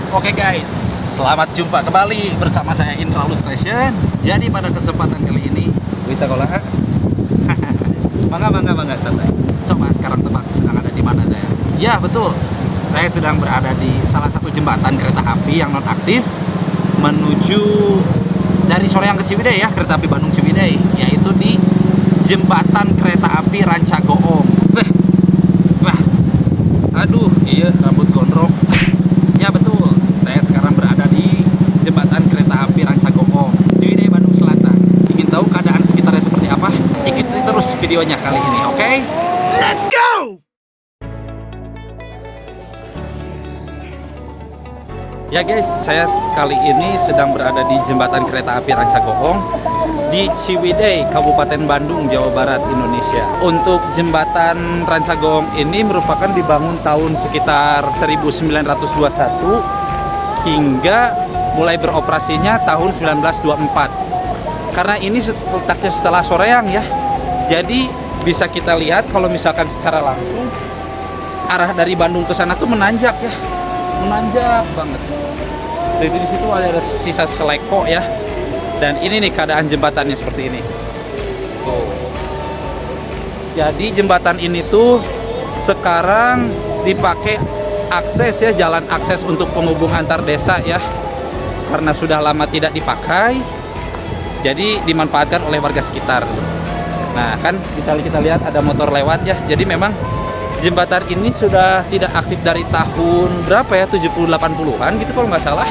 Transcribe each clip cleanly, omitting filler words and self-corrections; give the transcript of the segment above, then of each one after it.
Oke guys, selamat jumpa kembali bersama saya Indra Station. Jadi pada kesempatan kali ini bisa kolah. Bangga santai. Coba sekarang tebak sedang ada di mana saya? Ya betul, saya sedang berada di salah satu jembatan kereta api yang non aktif menuju dari Soreang ke Ciwidey ya, kereta api Bandung Ciwidey, yaitu di jembatan kereta api Rancagoong. Aduh, iya rambut gondrong. Ya betul, saya sekarang berada di jembatan kereta api Rancagoong, Ciwidey, Bandung Selatan. Ingin tahu keadaan sekitarnya seperti apa? Ikuti terus videonya kali ini, oke? Let's go! Ya guys, saya kali ini sedang berada di jembatan kereta api Rancagoong di Ciwidey, Kabupaten Bandung, Jawa Barat, Indonesia. Untuk jembatan Rancagoong ini merupakan dibangun tahun sekitar 1921 hingga mulai beroperasinya tahun 1924. Karena ini letaknya setelah Soreang ya. Jadi bisa kita lihat kalau misalkan secara langsung arah dari Bandung ke sana tuh menanjak ya. Menanjak banget. Jadi di situ ada sisa seleko ya. Dan ini nih keadaan jembatannya seperti ini. Tuh. Jadi jembatan ini tuh sekarang dipakai akses ya, jalan akses untuk penghubung antar desa ya. Karena sudah lama tidak dipakai, jadi dimanfaatkan oleh warga sekitar. Nah kan bisa kita lihat ada motor lewat ya. Jadi memang jembatan ini sudah tidak aktif dari tahun berapa ya, 70-80an gitu kalau nggak salah.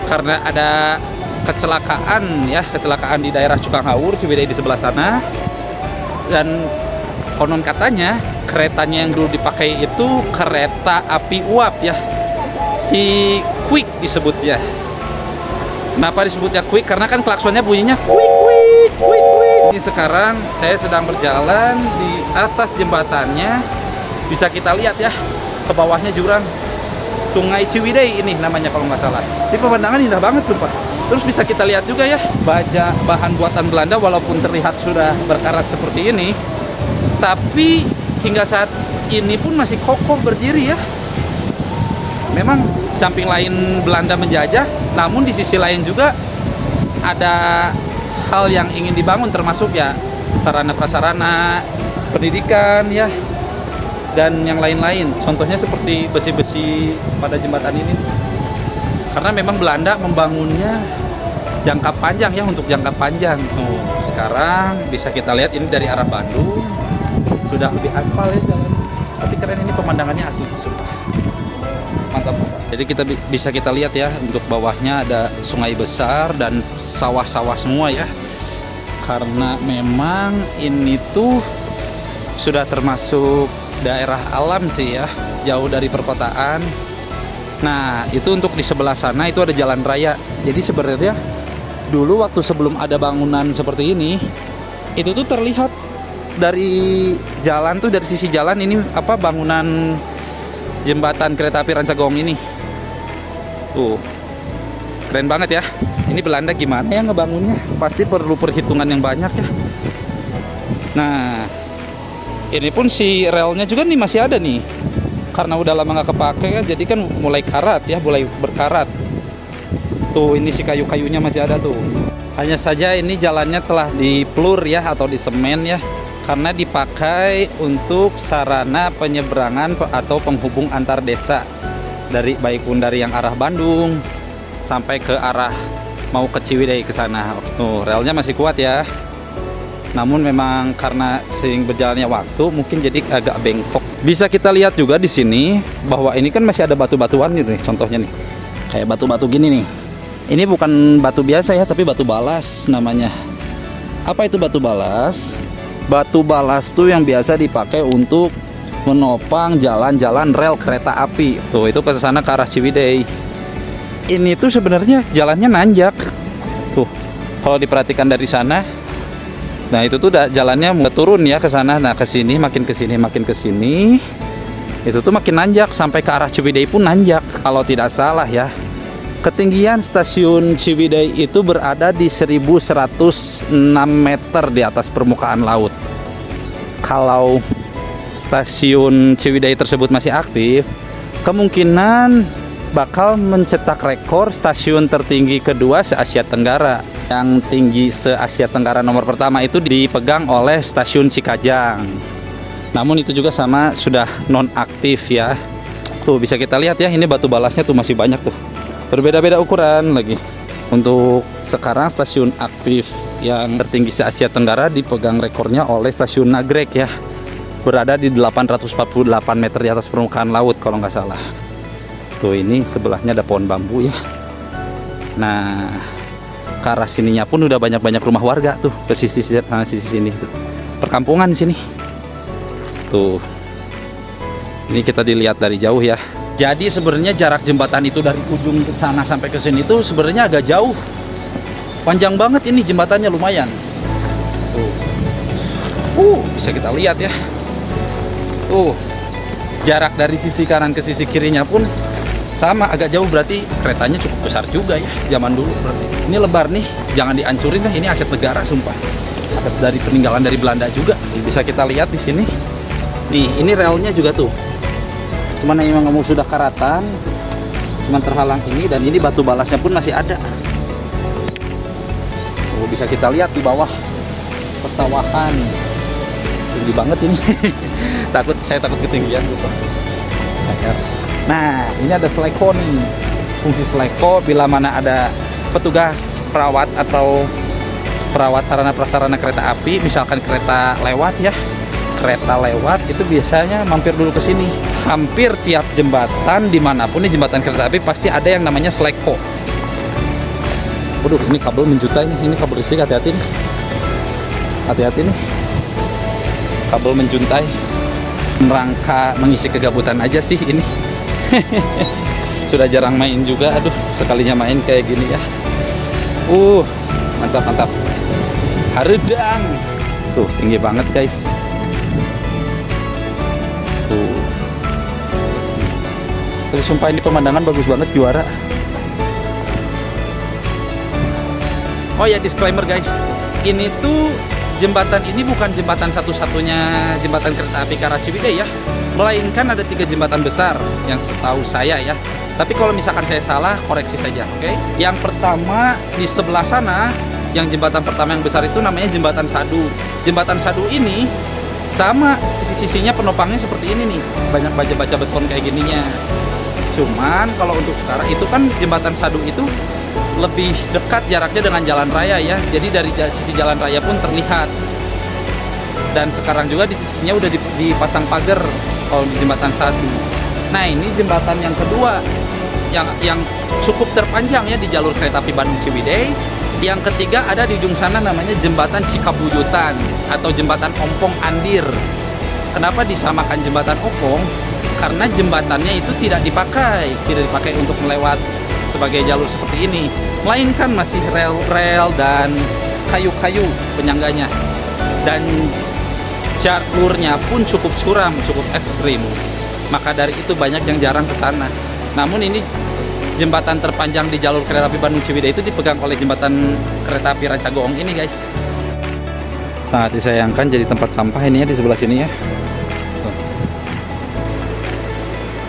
Karena ada kecelakaan di daerah Cukanghaur, Ciwidey di sebelah sana. Dan konon katanya keretanya yang dulu dipakai itu kereta api uap ya, si Quick disebutnya. Kenapa disebutnya Quick? Karena kan klaksonnya bunyinya Quick. Ini sekarang saya sedang berjalan di atas jembatannya. Bisa kita lihat ya, ke bawahnya jurang Sungai Ciwidey ini namanya kalau nggak salah. Ini pemandangan indah banget sumpah. Terus bisa kita lihat juga ya, baja bahan buatan Belanda walaupun terlihat sudah berkarat seperti ini, tapi hingga saat ini pun masih kokoh berdiri ya. Memang samping lain Belanda menjajah, namun di sisi lain juga ada hal yang ingin dibangun, termasuk ya sarana prasarana, pendidikan ya, dan yang lain-lain. Contohnya seperti besi-besi pada jembatan ini. Karena memang Belanda membangunnya jangka panjang ya, untuk jangka panjang. Sekarang bisa kita lihat ini dari arah Bandung sudah lebih aspal ya jalan. Tapi keren, ini pemandangannya asli sumpah. Mantap. Jadi bisa kita lihat ya, untuk bawahnya ada sungai besar dan sawah-sawah semua ya. Karena memang ini tuh sudah termasuk daerah alam sih ya, jauh dari perkotaan. Nah itu untuk di sebelah sana itu ada jalan raya. Jadi sebenarnya dulu waktu sebelum ada bangunan seperti ini, itu tuh terlihat dari jalan tuh, dari sisi jalan ini apa, bangunan jembatan kereta api Rancagoong ini. Tuh keren banget ya. Ini Belanda gimana ya ngebangunnya, pasti perlu perhitungan yang banyak ya. Nah ini pun si relnya juga nih masih ada nih, karena udah lama nggak kepake kan, jadi kan mulai karat ya, mulai berkarat. Tuh ini si kayu-kayunya masih ada tuh. Hanya saja ini jalannya telah diplur ya, atau disemen ya, karena dipakai untuk sarana penyeberangan atau penghubung antar desa, dari baik pun dari yang arah Bandung sampai ke arah mau ke Ciwidey ke sana. Tuh relnya masih kuat ya. Namun memang karena sering berjalannya waktu mungkin jadi agak bengkok. Bisa kita lihat juga di sini bahwa ini kan masih ada batu-batuan gitu nih, contohnya nih. Kayak batu-batu gini nih. Ini bukan batu biasa ya, tapi batu balas namanya. Apa itu batu balas? Batu balas tuh yang biasa dipakai untuk menopang jalan-jalan rel kereta api. Tuh itu ke sana ke arah Ciwidey. Ini tuh sebenarnya jalannya nanjak. Tuh kalau diperhatikan dari sana. Nah itu tuh jalannya mulai turun ya ke sana. Nah ke sini makin ke sini. Itu tuh makin nanjak sampai ke arah Ciwidey pun nanjak. Kalau tidak salah ya, ketinggian stasiun Ciwidey itu berada di 1106 meter di atas permukaan laut. Kalau stasiun Ciwidey tersebut masih aktif, kemungkinan bakal mencetak rekor stasiun tertinggi kedua se-Asia Tenggara. Yang tinggi se-Asia Tenggara nomor pertama itu dipegang oleh stasiun Cikajang. Namun itu juga sama sudah non-aktif ya. Tuh bisa kita lihat ya, ini batu balasnya tuh masih banyak tuh. Berbeda-beda ukuran lagi. Untuk sekarang stasiun aktif yang tertinggi se-Asia Tenggara dipegang rekornya oleh stasiun Nagrek ya. Berada di 848 meter di atas permukaan laut kalau nggak salah. Tuh ini sebelahnya ada pohon bambu ya. Nah, ke arah sininya pun udah banyak-banyak rumah warga tuh ke sisi sini tuh. Perkampungan di sini. Tuh. Ini kita dilihat dari jauh ya. Jadi sebenarnya jarak jembatan itu dari ujung ke sana sampai ke sini tuh sebenarnya agak jauh. Panjang banget ini jembatannya, lumayan. Tuh. Bisa kita lihat ya. Tuh. Jarak dari sisi kanan ke sisi kirinya pun sama, agak jauh, berarti keretanya cukup besar juga ya zaman dulu berarti. Ini lebar nih, jangan dihancurin lah, ini aset negara sumpah. Aset dari peninggalan dari Belanda juga. Bisa kita lihat di sini. Nih, ini relnya juga tuh. Cuman emang kamu sudah karatan, cuman terhalang ini, dan ini batu balasnya pun masih ada. Oh, bisa kita lihat di bawah pesawahan. Tinggi banget ini. Saya takut ketinggian gitu. Nah, ini ada seleko nih. Fungsi seleko bila mana ada petugas perawat atau perawat sarana prasarana kereta api, misalkan kereta lewat ya. Kereta lewat itu biasanya mampir dulu ke sini. Hampir tiap jembatan dimanapun nih jembatan kereta api pasti ada yang namanya seleko. Waduh, ini kabel menjutai nih. Ini kabel listrik, hati-hati nih. Hati-hati nih. Kabel menjuntai. Rangka mengisi kegabutan aja sih ini. Sudah jarang main juga, aduh, sekalinya main kayak gini ya. Mantap mantap. Haredang. Tuh, tinggi banget guys. Tuh. Tapi sumpah ini pemandangan bagus banget, juara. Oh ya, disclaimer guys. Ini tuh jembatan ini bukan jembatan satu-satunya jembatan kereta api Karaciwidey ya, melainkan ada 3 jembatan besar yang setahu saya ya. Tapi kalau misalkan saya salah, koreksi saja, oke? Yang pertama di sebelah sana, yang jembatan pertama yang besar itu namanya Jembatan Sadu. Jembatan Sadu ini sama sisi-sisinya penopangnya seperti ini nih, banyak baja-baja beton kayak gininya. Cuman kalau untuk sekarang itu kan Jembatan Sadu itu lebih dekat jaraknya dengan jalan raya ya, jadi dari sisi jalan raya pun terlihat. Dan sekarang juga di sisinya udah dipasang pagar kalau di Jembatan Sadu. Nah, ini jembatan yang kedua yang cukup terpanjang ya di jalur kereta api Bandung Ciwidey. Yang ketiga ada di ujung sana namanya Jembatan Cikabuyutan atau Jembatan Ompong Andir. Kenapa disamakan Jembatan Ompong? Karena jembatannya itu tidak dipakai untuk melewat sebagai jalur seperti ini, melainkan masih rel-rel dan kayu-kayu penyangganya, dan jalurnya pun cukup curam, cukup ekstrim. Maka dari itu banyak yang jarang ke sana. Namun ini jembatan terpanjang di jalur kereta api Bandung Ciwidey itu dipegang oleh jembatan kereta api Rancagoong ini guys. Sangat disayangkan jadi tempat sampah ininya di sebelah sini ya.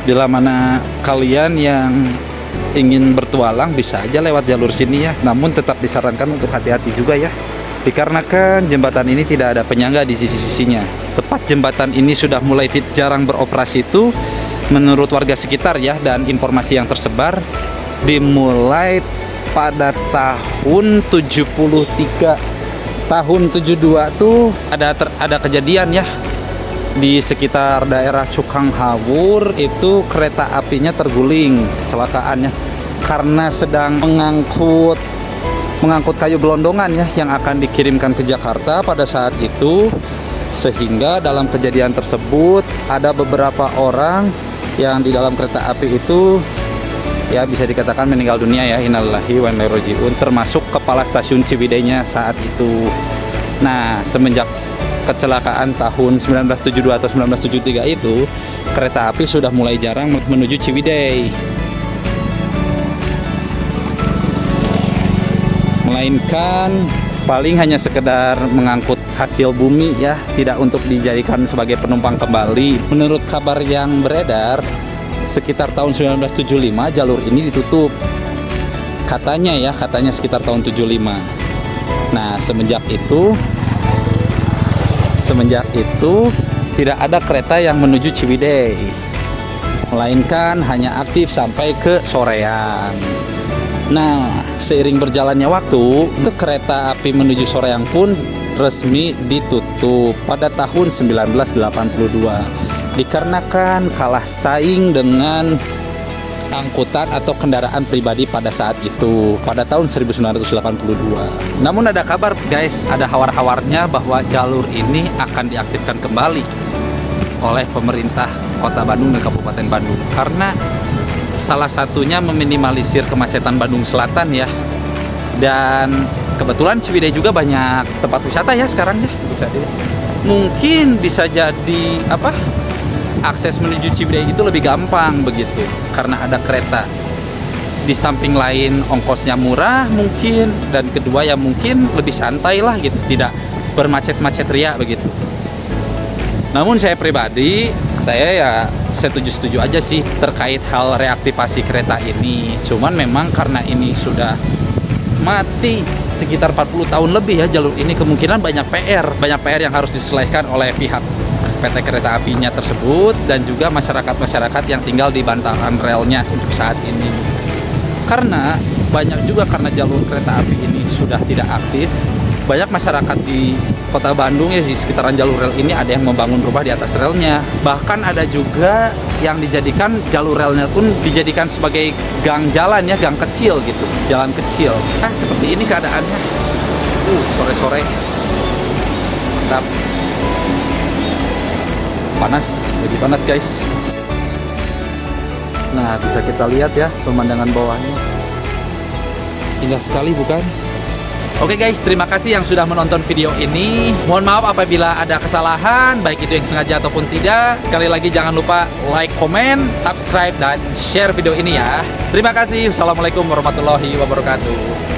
Bila mana kalian yang ingin bertualang bisa aja lewat jalur sini ya, namun tetap disarankan untuk hati-hati juga ya, dikarenakan jembatan ini tidak ada penyangga di sisi-sisinya. Tepat jembatan ini sudah mulai jarang beroperasi itu menurut warga sekitar ya, dan informasi yang tersebar dimulai pada tahun 73, tahun 72 tuh ada kejadian ya di sekitar daerah Cukang Hawur, itu kereta apinya terguling, kecelakaannya karena sedang mengangkut kayu gelondongan ya yang akan dikirimkan ke Jakarta pada saat itu, sehingga dalam kejadian tersebut ada beberapa orang yang di dalam kereta api itu ya bisa dikatakan meninggal dunia ya, innalillahi wa inna ilaihi raji'un, termasuk kepala stasiun Ciwidey-nya saat itu. Nah, semenjak kecelakaan tahun 1972 atau 1973 itu, kereta api sudah mulai jarang menuju Ciwidey, melainkan paling hanya sekedar mengangkut hasil bumi ya, tidak untuk dijadikan sebagai penumpang kembali. Menurut kabar yang beredar, sekitar tahun 1975 jalur ini ditutup. Katanya ya, katanya sekitar tahun 75. Nah, semenjak itu tidak ada kereta yang menuju Ciwidey, melainkan hanya aktif sampai ke sorean. Nah, seiring berjalannya waktu, kereta api menuju Soreang pun resmi ditutup pada tahun 1982 dikarenakan kalah saing dengan angkutan atau kendaraan pribadi pada saat itu, pada tahun 1982. Namun ada kabar guys, ada hawar-hawarnya bahwa jalur ini akan diaktifkan kembali oleh pemerintah Kota Bandung dan Kabupaten Bandung, karena salah satunya meminimalisir kemacetan Bandung Selatan ya. Dan kebetulan Ciwidey juga banyak tempat wisata ya sekarang ya, mungkin bisa jadi akses menuju Ciwidey itu lebih gampang begitu karena ada kereta. Di samping lain ongkosnya murah mungkin, dan kedua ya mungkin lebih santai lah gitu, tidak bermacet-macet ria begitu. Namun saya pribadi, saya ya setuju-setuju aja sih terkait hal reaktivasi kereta ini. Cuman memang karena ini sudah mati sekitar 40 tahun lebih ya jalur ini, kemungkinan banyak PR yang harus diselesaikan oleh pihak PT Kereta Apinya tersebut dan juga masyarakat-masyarakat yang tinggal di bantaran relnya untuk saat ini. Karena banyak juga karena jalur kereta api ini sudah tidak aktif, banyak masyarakat di Kota Bandung ya di sekitaran jalur rel ini ada yang membangun rumah di atas relnya. Bahkan ada juga yang dijadikan jalur relnya pun dijadikan sebagai gang jalan ya, gang kecil gitu, jalan kecil. Nah, seperti ini keadaannya. Sore-sore. Mantap. Panas, lebih panas guys. Nah, bisa kita lihat ya pemandangan bawahnya. Indah sekali bukan? Oke guys, terima kasih yang sudah menonton video ini. Mohon maaf apabila ada kesalahan, baik itu yang sengaja ataupun tidak. Sekali lagi jangan lupa like, comment, subscribe, dan share video ini ya. Terima kasih. Wassalamualaikum warahmatullahi wabarakatuh.